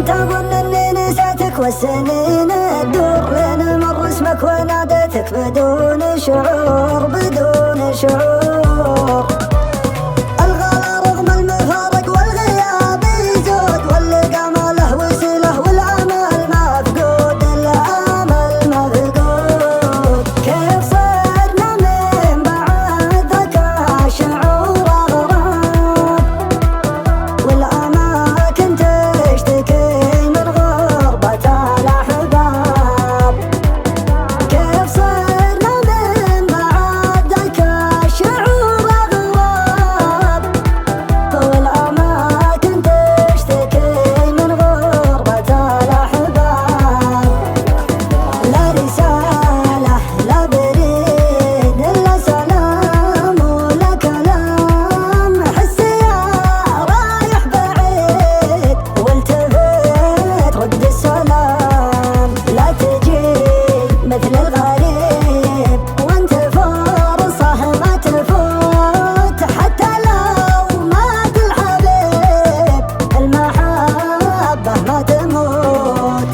تظن اني نسيتك والسنين تدور لين مر اسمك وناديتك بدون شعور بدون شعور. الغلا رغم المفارق والغياب يزود واللقى ما له وسيله والامل مفقود الامل مفقود. كيف صرنا من بعد ذاك الشعور اغراب والاماكن تشتكي من غربة الاحباب. كيف صرنا من بعد ذاك الشعور اغراب والاماكن تشتكي من غربة الاحباب. لا رسالة لا بريد الا سلام ولا كلام. حس يا رايح بعيد والتفت رد السلام. لا تجي مثل الغريب وانت فرصة ما تفوت حتى لو مات الحبيب المحبة ما تموت.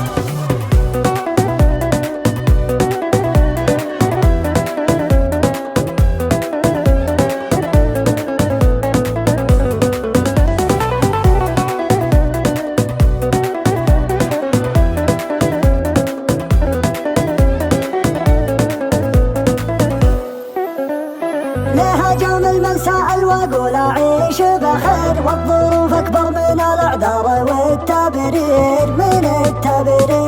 ليه هجوم المساء واقول اعيش بخير والظروف اكبر من الاعذار والتبرير من التبرير.